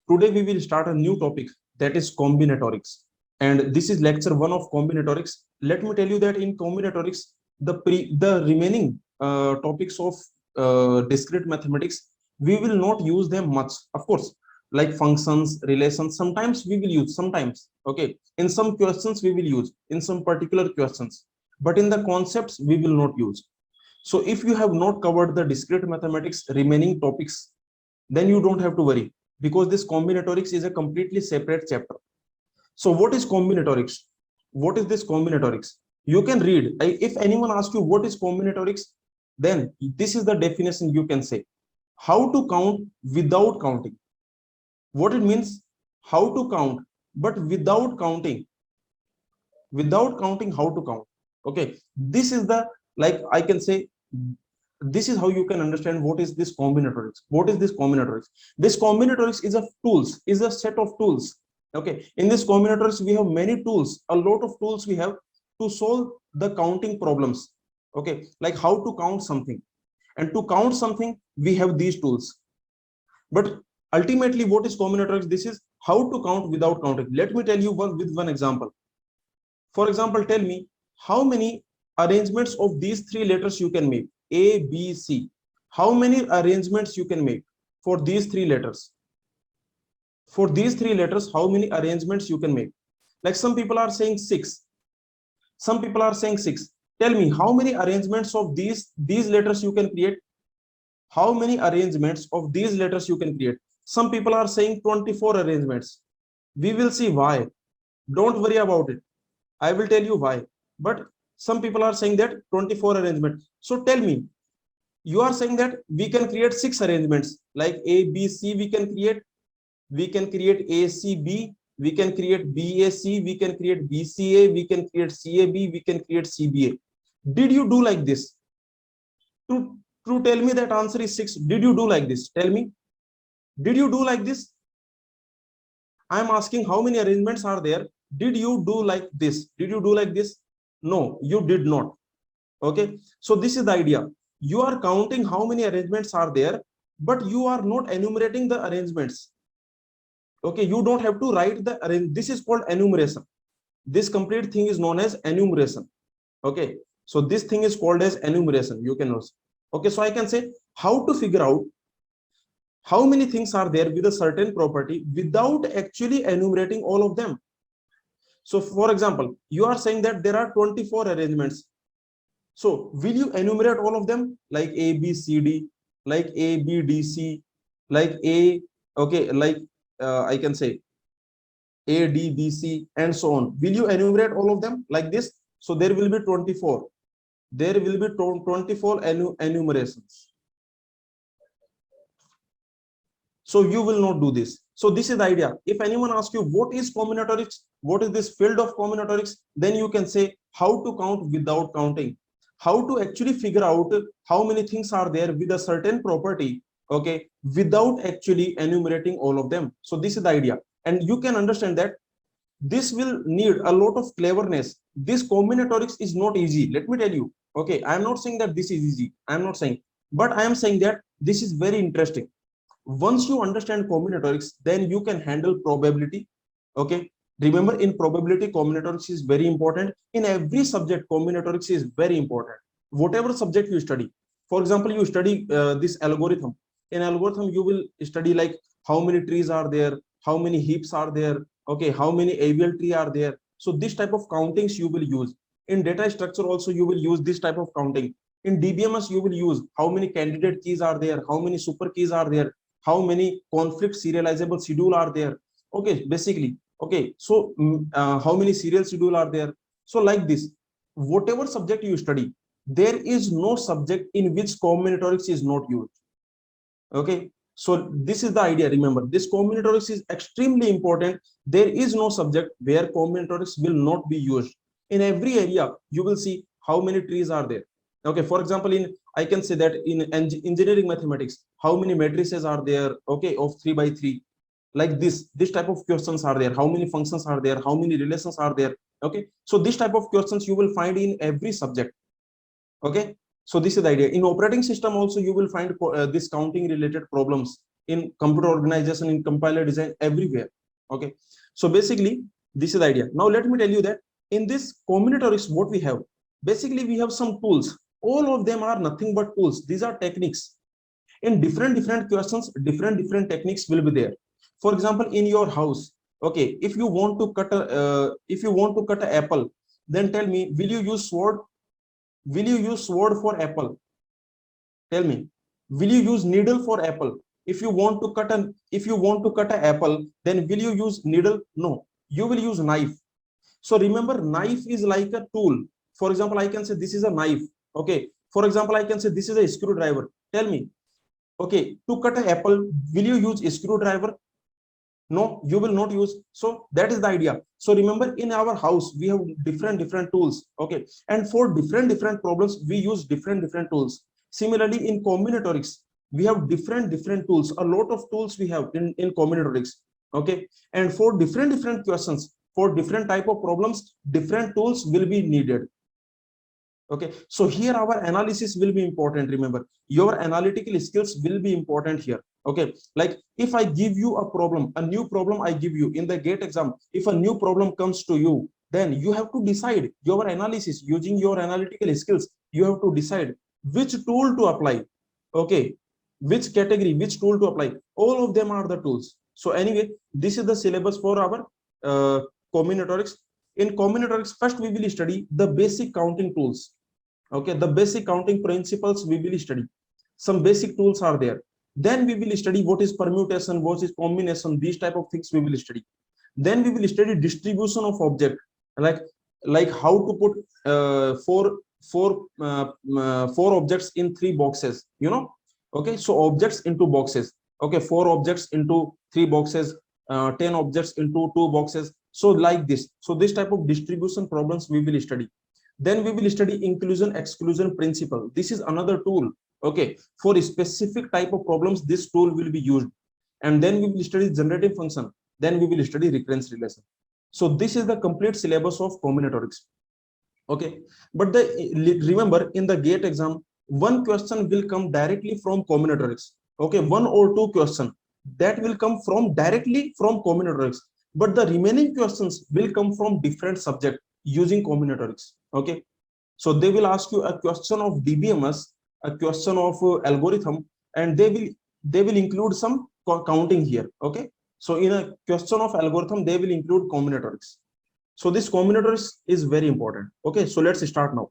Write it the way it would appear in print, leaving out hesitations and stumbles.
Today we will start a new topic, that is combinatorics. And this is lecture 1 of combinatorics. Let me tell you that in combinatorics, the remaining topics of discrete mathematics, we will not use them much. Of course, like functions, relations, sometimes we will use, sometimes, okay. In some questions we will use, in some particular questions, but in the concepts we will not use. So if you have not covered the discrete mathematics remaining topics, then you don't have to worry, because this combinatorics is a completely separate chapter. So what is combinatorics? What is this combinatorics? You can read. If anyone asks you what is combinatorics, then this is the definition you can say. How to count without counting. What it means, how to count, but without counting. Without counting, how to count. Okay, this is the, like I can say, this is how you can understand what is this combinatorics. What is this combinatorics? This combinatorics is a tools, is a set of tools. Okay, in this combinatorics we have many tools, a lot of tools we have to solve the counting problems. Okay, like how to count something, and to count something we have these tools. But ultimately, what is combinatorics? This is how to count without counting. Let me tell you with one example. For example, tell me how many arrangements of these three letters you can make. A, B, C. How many arrangements you can make for these three letters? For these three letters, how many arrangements you can make? Like some people are saying 6. Some people are saying 6. Tell me how many arrangements of these letters you can create? How many arrangements of these letters you can create? Some people are saying 24 arrangements. We will see why. Don't worry about it. I will tell you why. But some people are saying that 24 arrangements. So tell me, you are saying that we can create 6 arrangements, like A, B, C we can create. We can create A, C, B. We can create B, A, C. We can create B, C, A. We can create C, A, B. We can create C, B, A. Did you do like this? To tell me that answer is 6. Did you do like this? Tell me. Did you do like this? I am asking how many arrangements are there. Did you do like this? Did you do like this? No, you did not. Okay, so this is the idea. You are counting how many arrangements are there, but you are not enumerating the arrangements. Okay, you don't have to write the arrange. This is called enumeration. This complete thing is known as enumeration. Okay, so this thing is called as enumeration. You can know. Okay, so I can say how to figure out how many things are there with a certain property without actually enumerating all of them. So for example, you are saying that there are 24 arrangements. So will you enumerate all of them, like A, B, C, D, like A, B, D, C, like A, okay, like I can say A, D, B, C, and so on. Will you enumerate all of them like this? So there will be 24. There will be 24 enumerations. So you will not do this. So this is the idea. If anyone asks you what is combinatorics, what is this field of combinatorics, then you can say how to count without counting, how to actually figure out how many things are there with a certain property, okay, without actually enumerating all of them. So this is the idea, and you can understand that this will need a lot of cleverness. This combinatorics is not easy, let me tell you. Okay, I am not saying that this is easy, I am not saying, but I am saying that this is very interesting. Once you understand combinatorics, then you can handle probability. Okay, remember, in probability, combinatorics is very important. In every subject, combinatorics is very important. Whatever subject you study, for example, you study this algorithm. In algorithm, you will study like how many trees are there, how many heaps are there, okay, how many AVL tree are there. So this type of countings you will use. In data structure also you will use this type of counting. In DBMS you will use how many candidate keys are there, how many super keys are there, how many conflict serializable schedule are there. Okay, basically, okay, so how many serial schedule are there. So like this, whatever subject you study, there is no subject in which combinatorics is not used. Okay, so this is the idea. Remember, this combinatorics is extremely important. There is no subject where combinatorics will not be used. In every area you will see how many trees are there. Okay, for example, in I can say that in engineering mathematics, how many matrices are there, okay, of 3 by 3, like this type of questions are there. How many functions are there, how many relations are there. Okay, so this type of questions you will find in every subject. Okay, so this is the idea. In operating system also you will find this counting related problems. in computer organization, in compiler design, everywhere. Okay, so basically this is the idea. Now let me tell you that in this combinatorics, what we have, basically we have some tools. All of them are nothing but tools. These are techniques. In different questions, different techniques will be there. For example, in your house, okay, if you want to cut a apple, then tell me, will you use sword? Will you use sword for apple? Tell me, will you use needle for apple? If you want to cut an apple, then will you use needle? No, you will use knife. So remember, knife is like a tool. For example, I can say this is a knife. Okay, for example, I can say this is a screwdriver. Tell me, okay, to cut an apple, will you use a screwdriver? No, you will not use. So that is the idea. So remember, in our house we have different tools. Okay, and for different problems we use different tools. Similarly, in combinatorics we have different tools. A lot of tools we have in combinatorics. Okay, and for different questions, for different type of problems, different tools will be needed. Okay, so here our analysis will be important. Remember, your analytical skills will be important here. Okay, like if I give you a problem, a new problem I give you in the GATE exam, if a new problem comes to you, then you have to decide your analysis using your analytical skills. You have to decide which tool to apply. Okay, which category, which tool to apply. All of them are the tools. So anyway, this is the syllabus for our combinatorics. In combinatorics, first we will study the basic counting tools. Okay, the basic counting principles we will study. Some basic tools are there. Then we will study what is permutation, what is combination. These type of things we will study. Then we will study distribution of object, like how to put four objects in 3 boxes, you know. Okay, so objects into boxes. Okay, 4 objects into 3 boxes, 10 objects into 2 boxes. So like this. So this type of distribution problems we will study. Then we will study inclusion exclusion principle. This is another tool. Okay, for a specific type of problems this tool will be used. And then we will study generative function. Then we will study recurrence relation. So this is the complete syllabus of combinatorics. Okay, but remember, in the GATE exam, one question will come directly from combinatorics. Okay, 1 or 2 question that will come from directly from combinatorics, but the remaining questions will come from different subject using combinatorics. Okay, so they will ask you a question of DBMS, a question of algorithm, and they will include some counting here. Okay, so in a question of algorithm they will include combinatorics. So this combinatorics is very important. Okay, so let's start now.